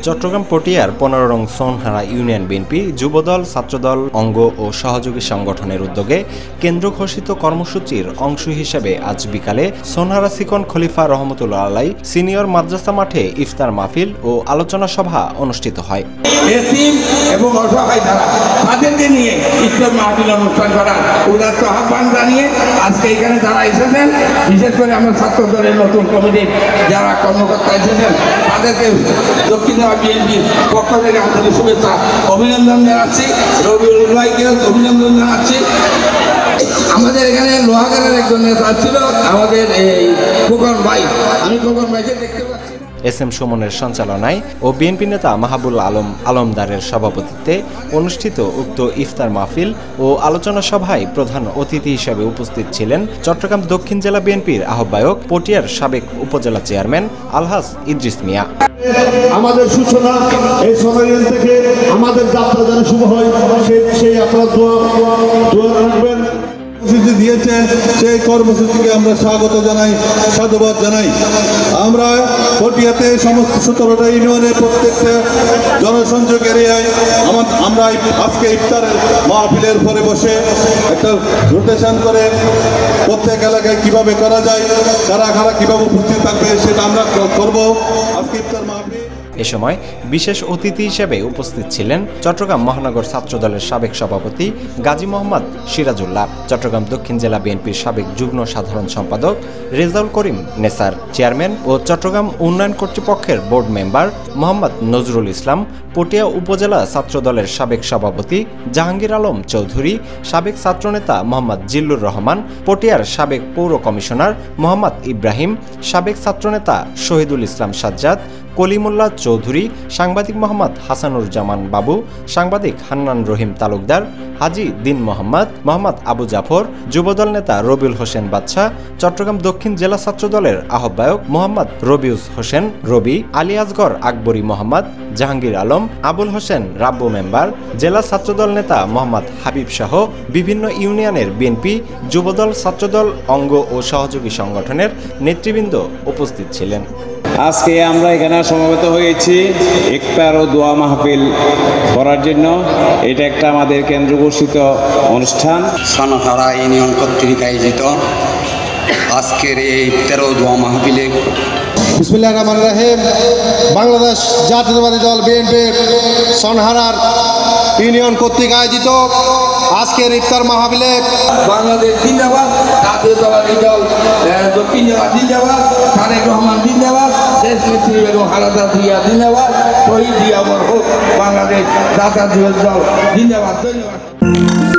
চট্টগ্রাম পটিয়ার ১৫ নং সোনহারা union BNP Jubodal ছাত্রদল অঙ্গ ও সহযোগী সংগঠনের উদ্যোগে কেন্দ্র ঘোষিত কর্মসূচির অংশ হিসেবে আজ বিকালে সোনহারা সিকন খলিফা রহমতুল্লাহ আলাই সিনিয়র মাদ্রাসা মাঠে ইফতার মাহফিল ও আলোচনা সভা অনুষ্ঠিত হয়। এতিম এবং অসহায় যারা তাদেরকে নিয়ে ইফতার মাহফিল অনুষ্ঠান করা উদাত্ত আহ্বান জানিয়ে আজকে এখানে যারা এসেছেন, বিশেষ করে আমরা ছাত্র দলের নতুন কমিটির যারা কর্মকর্তা এসেছেন তাদেরকে দক্ষিণ বিএনপির পক্ষ থেকে আন্তরিক শুভেচ্ছা অভিনন্দন জানাচ্ছি। রবিউল ভাইকে অভিনন্দন জানাচ্ছি। আমাদের এখানে লোহাগারের একজন নেতা ছিল আমাদের এই খোকন ভাই, আমি খোকন ভাইকে দেখতে পাচ্ছি। এস এম সুমনের সঞ্চালনায় ও বিএনপি নেতা মাহবুল আলম আলমদারের সভাপতিত্বে অনুষ্ঠিত উক্ত ইফতার মাহফিল ও আলোচনা সভায় প্রধান অতিথি হিসেবে উপস্থিত ছিলেন চট্টগ্রাম দক্ষিণ জেলা বিএনপির আহ্বায়ক পটিয়ার সাবেক উপজেলা চেয়ারম্যান আলহাজ ইদ্রিস মিয়া। আমাদের সূচনা এই সময় থেকে আমাদের যাত্রা যেন শুভ হয় সেই আপনারা দোয়া রাখবেন। কর্মসূচি দিয়েছেন সেই কর্মসূচিকে আমরা স্বাগত জানাই, সাধুবাদ জানাই। আমরা পটিয়াতে সমস্ত 17টা ইউনিয়নের প্রত্যেকটা জনসংযোগ এরিয়ায় আমরা আজকে ইফতার মাহফিলের পরে বসে একটা রোটেশন করে প্রত্যেক এলাকায় কিভাবে করা যায়, কারা কারা কিভাবে উপস্থিত থাকবে সেটা আমরা করব আজকে ইফতার মাহফিল। এ সময় বিশেষ অতিথি হিসেবে উপস্থিত ছিলেন চট্টগ্রাম মহানগর ছাত্রদলের সাবেক সভাপতি গাজী মোহাম্মদ সিরাজুল্লাহ, চট্টগ্রাম দক্ষিণ জেলা বিএনপির সাবেক যুগ্ম সাধারণ সম্পাদক রেজাউল করিম নেসার, চেয়ারম্যান ও চট্টগ্রাম উন্নয়ন কর্তৃপক্ষের বোর্ড মেম্বার মোহাম্মদ নজরুল ইসলাম, পটিয়া উপজেলা ছাত্রদলের সাবেক সভাপতি জাহাঙ্গীর আলম চৌধুরী, সাবেক ছাত্রনেতা মোহাম্মদ জিল্লুর রহমান, পটিয়ার সাবেক পৌর কমিশনার মোহাম্মদ ইব্রাহিম, সাবেক ছাত্রনেতা শহীদুল ইসলাম সাজ্জাদ, কলিমুল্লাহ চৌধুরী, সাংবাদিক মোহাম্মদ হাসানুর জামান বাবু, সাংবাদিক হান্নান রহিম তালুকদার, হাজি দিন মোহাম্মদ আবু জাফর, যুবদল নেতা রবিউল হোসেন বাদশাহ, চট্টগ্রাম দক্ষিণ জেলা ছাত্রদলের আহ্বায়ক মোহাম্মদ রবিউস হোসেন রবি, আলী আসগর আকবরী মোহাম্মদ, জাহাঙ্গীর আলম, আবুল হোসেন রাব্বু মেম্বার, জেলা ছাত্রদল নেতা মোহাম্মদ হাবিব সহ বিভিন্ন ইউনিয়নের বিএনপি, যুবদল, ছাত্রদল অঙ্গ ও সহযোগী সংগঠনের নেতৃবৃন্দ উপস্থিত ছিলেন। আজকে আমরা এখানে সমবেত হয়েছি ইফতার ও দোয়া মাহফিল করার জন্য। এটা একটা আমাদের কেন্দ্র ঘোষিত অনুষ্ঠান। সোনহারা ইউনিয়ন কর্তৃক আয়োজিত আজকের এই ইফতার ও দোয়া মাহফিলে বিসমিল্লাহির রহমানির রহিম। বাংলাদেশ জাতীয়তাবাদী দল বিএনপির সোনহারার ইউনিয়ন কর্তৃক আয়োজিত আজকের ইফতার মাহফিলে বাংলাদেশ জিন্দাবাদ, জাতীয়তাবাদী দল দক্ষিণ জেলা জিন্দাবাদ, তারেক রহমান জিন্দাবাদ, দেশ নেত্রী বেগম খালেদা জিয়া জিন্দাবাদ, শহীদ জিয়া অমর হোক, বাংলাদেশ জাতীয় দল জিন্দাবাদ। ধন্যবাদ।